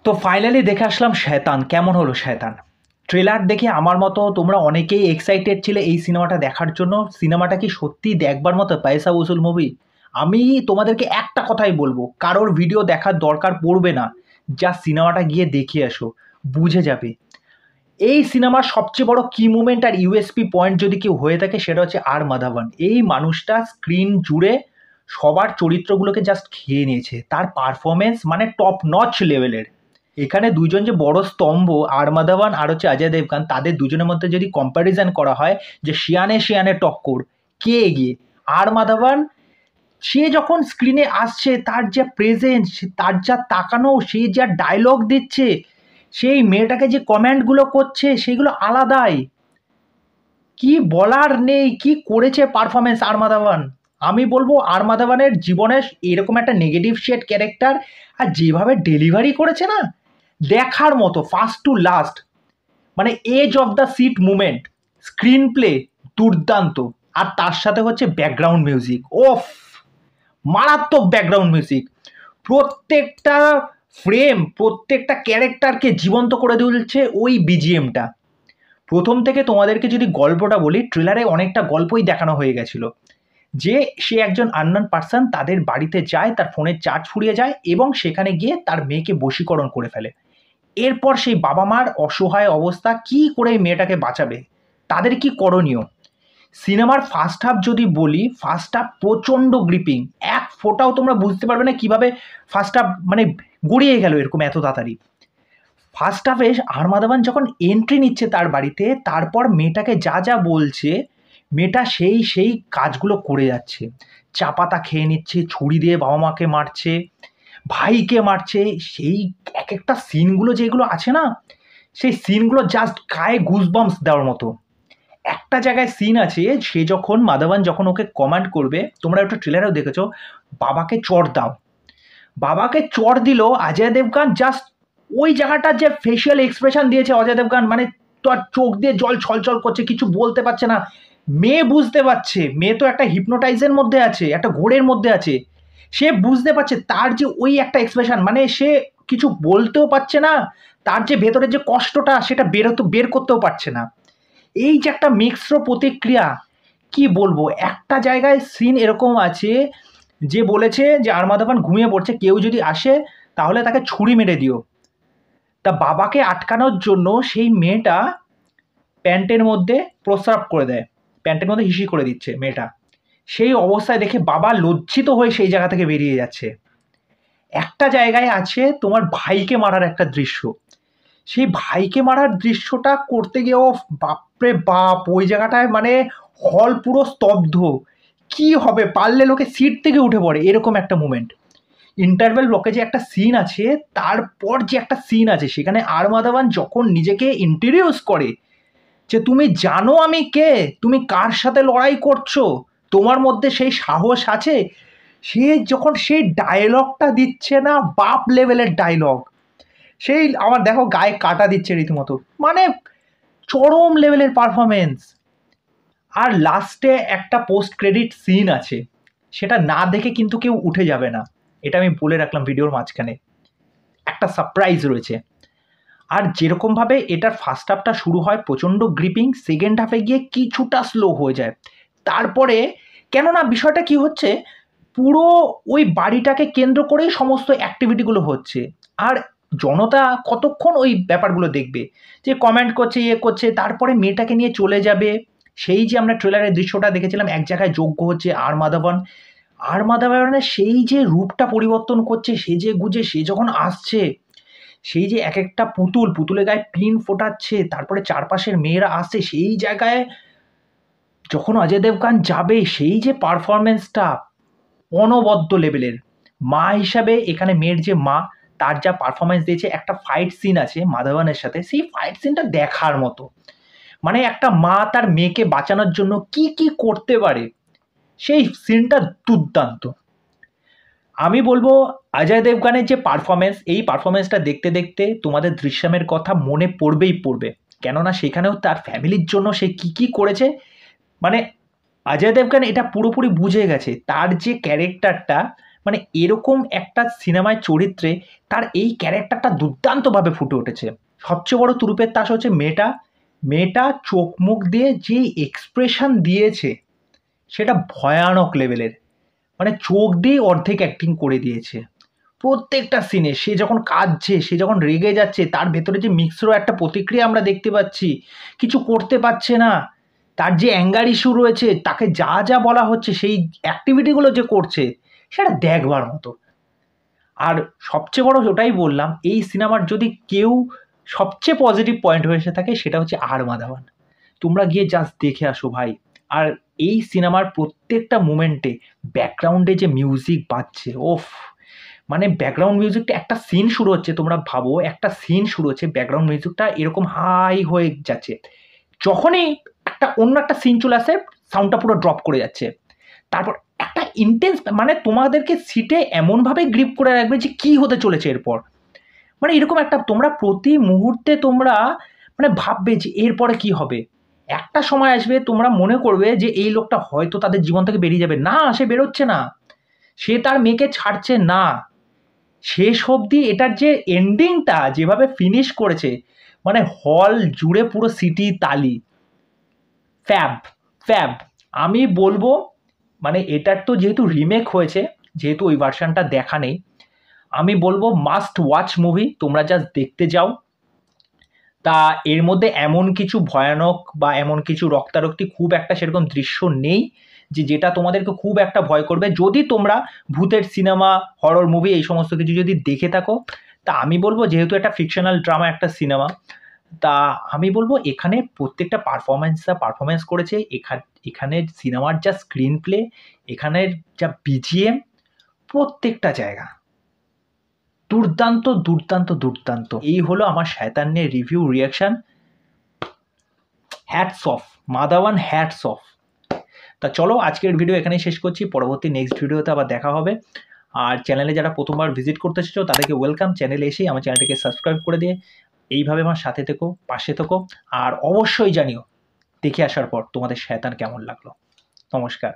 তো ফাইনালি দেখে আসলাম শয়তান। কেমন হলো শয়তান? ট্রেলার দেখে আমার মতো তোমরা অনেকেই এক্সাইটেড ছিলে এই সিনেমাটা দেখার জন্য। সিনেমাটা কি সত্যিই দেখবার মতো পয়সা উসুল মুভি? আমি তোমাদেরকে একটা কথাই বলবো, কারোর ভিডিও দেখার দরকার পড়বে না। জাস্ট সিনেমাটা গিয়ে দেখে আসো, বুঝে যাবে। এই সিনেমার সবচেয়ে বড় কি মুভমেন্ট আর ইউএসপি পয়েন্ট যদি কেউ হয়ে থাকে সেটা হচ্ছে আর মাধবন। এই মানুষটা স্ক্রিন জুড়ে সবার চরিত্রগুলোকে জাস্ট খেয়ে নিয়েছে। তার পারফরমেন্স মানে টপ নচ লেভেলের। এখানে দুইজন যে বড় স্তম্ভ, আর মাধবন আর হচ্ছে অজয় দেবগান, তাদের দুজনের মধ্যে যদি কম্প্যারিজন করা হয় যে শিয়ানে শিয়ানে টক্কর, কে এগিয়ে? আর মাধবন সে যখন স্ক্রিনে আসছে, তার যা প্রেজেন্স, তার যা তাকানো, সে যা ডায়লগ দিচ্ছে, সেই মেয়েটাকে যে কমেন্টগুলো করছে সেগুলো আলাদাই। কি বলার নেই, কি করেছে পারফরমেন্স আর মাধবন। আমি বলবো আর মাধবনের জীবনে এরকম একটা নেগেটিভ শেড ক্যারেক্টার আর যেভাবে ডেলিভারি করেছে না, দেখার মতো ফার্স্ট টু লাস্ট। মানে edge of the seat moment, screenplay দুর্দান্ত। আর তার সাথে হচ্ছে ব্যাকগ্রাউন্ড মিউজিক, ওফ, মারাত্মক ব্যাকগ্রাউন্ড মিউজিক। প্রত্যেকটা ফ্রেম, প্রত্যেকটা ক্যারেক্টারকে জীবন্ত করে তুলছে ওই বিজিএমটা। প্রথম থেকে তোমাদেরকে যদি গল্পটা বলি, ট্রেলারে অনেকটা গল্পই দেখানো হয়ে গেছিল যে সে একজন আননোন পার্সন তাদের বাড়িতে যায়, তার ফোনের চার্জ ফুরিয়ে যায় এবং সেখানে গিয়ে তার মেয়েকে বশীকরণ করে ফেলে। এরপর সেই বাবা মার অসহায় অবস্থা, কি করে এই মেয়েটাকে বাঁচাবে, তাদের কি করণীয়। সিনেমার ফার্স্ট হাফ যদি বলি, ফার্স্ট হাফ প্রচণ্ড গ্রিপিং। এক ফোঁটাও তোমরা বুঝতে পারবে না কিভাবে ফার্স্ট হাফ মানে গড়িয়ে গেল এরকম এত তাড়াতাড়ি। ফার্স্ট হাফে আর মাধবন যখন এন্ট্রি নিচ্ছে তার বাড়িতে, তারপর মেয়েটাকে যা যা বলছে, মেয়েটা সেই সেই কাজগুলো করে যাচ্ছে। চা পাতা খেয়ে নিচ্ছে, ছুরি দিয়ে বাবা মাকে মারছে, ভাইকে মারছে। সেই এক একটা সিনগুলো যেগুলো আছে না, সেই সিনগুলো জাস্ট গায়ে গুজবাম্পস দেওয়ার মতো। একটা জায়গায় সিন আছে, সে যখন মাধবন যখন ওকে কমান্ড করবে, তোমরা একটা ট্রেলারেও দেখেছো, বাবাকে চড় দাও, বাবাকে চড় দিল অজয় দেবগান। জাস্ট ওই জায়গাটার যে ফেসিয়াল এক্সপ্রেশন দিয়েছে অজয় দেবগান, মানে তোর চোখ দিয়ে জল ছলছল করছে, কিছু বলতে পারছে না। মেয়ে বুঝতে পারছে, মেয়ে তো একটা হিপনোটাইজের মধ্যে আছে, একটা ঘোরের মধ্যে আছে। সে বুঝতে পারছে তার যে ওই একটা এক্সপ্রেশন, মানে সে কিছু বলতেও পারছে না, তার যে ভেতরের যে কষ্টটা সেটা বের করতেও পারছে না। এই যে একটা মিশ্র প্রতিক্রিয়া, কি বলবো। একটা জায়গায় সিন এরকম আছে যে বলেছে যে আর মাধবন ঘুমিয়ে পড়ছে, কেউ যদি আসে তাহলে তাকে ছুরি মেরে দিও। তা বাবাকে আটকানোর জন্য সেই মেয়েটা প্যান্টের মধ্যে প্রস্রাব করে দেয়, প্যান্টের মধ্যে হিসি করে দিচ্ছে মেয়েটা। সেই অবস্থায় দেখে বাবা লজ্জিত হয়ে সেই জায়গা থেকে বেরিয়ে যাচ্ছে। একটা জায়গায় আছে তোমার ভাইকে মারার একটা দৃশ্য, সেই ভাইকে মারার দৃশ্যটা করতে গিয়েও বাপরে বাপ, ওই জায়গাটায় মানে হল পুরো স্তব্ধ। কি হবে, পারলে লোকে সিট থেকে উঠে পড়ে এরকম একটা মুমেন্ট। ইন্টারভেল ব্লকে যে একটা সিন আছে, তারপর যে একটা সিন আছে সেখানে আর মাধবন যখন নিজেকে ইন্ট্রোডিউস করে যে তুমি জানো আমি কে, তুমি কার সাথে লড়াই করছো, তোমার মধ্যে সেই সাহস আছে। সে যখন সেই ডায়লগটা দিচ্ছে না, বাপ লেভেলের ডায়লগ, সেই আমার দেখো গায়ে কাটা দিচ্ছে রীতিমতো, মানে চরম লেভেলের পারফরমেন্স। আর লাস্টে একটা পোস্ট ক্রেডিট সিন আছে, সেটা না দেখে কিন্তু কেউ উঠে যাবে না, এটা আমি বলে রাখলাম ভিডিওর মাঝখানে। একটা সারপ্রাইজ রয়েছে। আর যেরকমভাবে এটার ফার্স্ট হাফটা শুরু হয় প্রচণ্ড গ্রিপিং, সেকেন্ড হাফে গিয়ে কিছুটা স্লো হয়ে যায়। তারপরে কেননা বিষয়টা কি হচ্ছে, পুরো ওই বাড়িটাকে কেন্দ্র করেই সমস্ত অ্যাক্টিভিটিগুলো হচ্ছে। আর জনতা কতক্ষণ ওই ব্যাপারগুলো দেখবে, যে কমেন্ট করছে, ইয়ে করছে, তারপরে মেয়েটাকে নিয়ে চলে যাবে। সেই যে আমরা ট্রেলারের দৃশ্যটা দেখেছিলাম, এক জায়গায় যজ্ঞ হচ্ছে, আর মাধবন, আর মাধবনের সেই যে রূপটা পরিবর্তন করছে, সেজে গুজে সে যখন আসছে, সেই যে এক একটা পুতুল, পুতুলের গায়ে পিন ফোটাচ্ছে, তারপরে চারপাশের মেয়েরা আসছে, সেই জায়গায় যখন অজয় দেবগান যাবে, সেই যে পারফরমেন্সটা অনবদ্য লেভেলের। মা হিসাবে এখানে মেয়ের যে মা, তার যা পারফরমেন্স দিয়েছে, একটা ফাইট সিন আছে মাধবনের সাথে, সেই ফাইট সিনটা দেখার মতো। মানে একটা মা তার মেয়েকে বাঁচানোর জন্য কি কি করতে পারে, সেই সিনটা দুর্দান্ত। আমি বলবো অজয় দেবগানের যে পারফরমেন্স, এই পারফরমেন্সটা দেখতে দেখতে তোমাদের দৃশ্যমের কথা মনে পড়বেই পড়বে। কেননা সেখানেও তার ফ্যামিলির জন্য সে কি কি করেছে, মানে অজয় দেবগান এটা পুরোপুরি বুঝে গেছে। তার যে ক্যারেক্টারটা, মানে এরকম একটা সিনেমায় চরিত্রে তার এই ক্যারেক্টারটা দুর্দান্তভাবে ফুটে উঠেছে। সবচেয়ে বড় তুরুপের তাস হচ্ছে মেয়েটা চোখ মুখ দিয়ে যে এক্সপ্রেশন দিয়েছে সেটা ভয়ানক লেভেলের। মানে চোখ দিয়ে অর্ধেক অ্যাক্টিং করে দিয়েছে প্রত্যেকটা সিনে। সে যখন কাঁদছে, সে যখন রেগে যাচ্ছে, তার ভেতরে যে মিশ্র একটা প্রতিক্রিয়া আমরা দেখতে পাচ্ছি, কিছু করতে পারছে না, তার যে অ্যাঙ্গার ইস্যু রয়েছে, তাকে যা যা বলা হচ্ছে সেই অ্যাক্টিভিটিগুলো যে করছে সেটা দেখবার মতো। আর সবচেয়ে বড় ওটাই বললাম, এই সিনেমার যদি কেউ সবচেয়ে পজিটিভ পয়েন্ট হয়ে এসে থাকে সেটা হচ্ছে আর মাধবন। তোমরা গিয়ে জাস্ট দেখে আসো ভাই। আর এই সিনেমার প্রত্যেকটা মোমেন্টে ব্যাকগ্রাউন্ডে যে মিউজিক বাজছে, ওফ, মানে ব্যাকগ্রাউন্ড মিউজিকটা একটা সিন শুরু হচ্ছে, তোমরা ভাবো একটা সিন শুরু হচ্ছে, ব্যাকগ্রাউন্ড মিউজিকটা এরকম হাই হয়ে যাচ্ছে, যখনই অন্য একটা সিন চলে আসে সাউন্ডটা পুরো ড্রপ করে যাচ্ছে। তারপর একটা ইন্টেন্স, মানে তোমাদেরকে সিটে এমনভাবে গ্রিপ করে রাখবে যে কি হতে চলেছে এরপর। মানে এরকম একটা তোমরা প্রতি মুহূর্তে তোমরা মানে ভাববে যে এরপরে কি হবে। একটা সময় আসবে তোমরা মনে করবে যে এই লোকটা হয়তো তাদের জীবন থেকে বেরিয়ে যাবে, না সে বেরোচ্ছে না, সে তার মেয়েকে ছাড়ছে না। শেষ অবধি এটার যে এন্ডিংটা যেভাবে ফিনিশ করেছে, মানে হল জুড়ে পুরো সিটি তালি। Fab, fab. আমি বলবো মানে এটার তো যেহেতু রিমেক হয়েছে, যেহেতু ওই ভার্সানটা দেখা নেই, আমি বলবো মাস্ট ওয়াচ মুভি, তোমরা জাস্ট দেখতে যাও। তা এর মধ্যে এমন কিছু ভয়ানক বা এমন কিছু রক্তারক্তি খুব একটা সেরকম দৃশ্য নেই যে যেটা তোমাদেরকে খুব একটা ভয় করবে। যদি তোমরা ভূতের সিনেমা, হরর মুভি এই সমস্ত কিছু যদি দেখে থাকো, তা আমি বলবো যেহেতু একটা ফিকশনাল ড্রামা একটা সিনেমা, তা আমি বলবো এখানে প্রত্যেকটা পারফরমেন্স করেছে। এখানের সিনেমার যা স্ক্রিন প্লে, এখানের যা বিজিএম, প্রত্যেকটা জায়গা দুর্দান্ত দুর্দান্ত দুর্দান্ত। এই হলো আমার শয়তানের review reaction. Hats off Madhavan, hats off. তা চলো আজকের ভিডিও এখানেই শেষ করছি, পরবর্তী নেক্সট ভিডিওতে আবার দেখা হবে। আর চ্যানেলে যারা প্রথমবার ভিজিট করতে এসেছো তাদেরকে ওয়েলকাম, চ্যানেলে এসেই আমার চ্যানেলটাকে সাবস্ক্রাইব করে দিয়ে এইভাবে আমার সাথে থেকো, পাশে থেকো। আর অবশ্যই জানিও দেখে আসার পর তোমাদের শয়তান কেমন লাগলো। নমস্কার।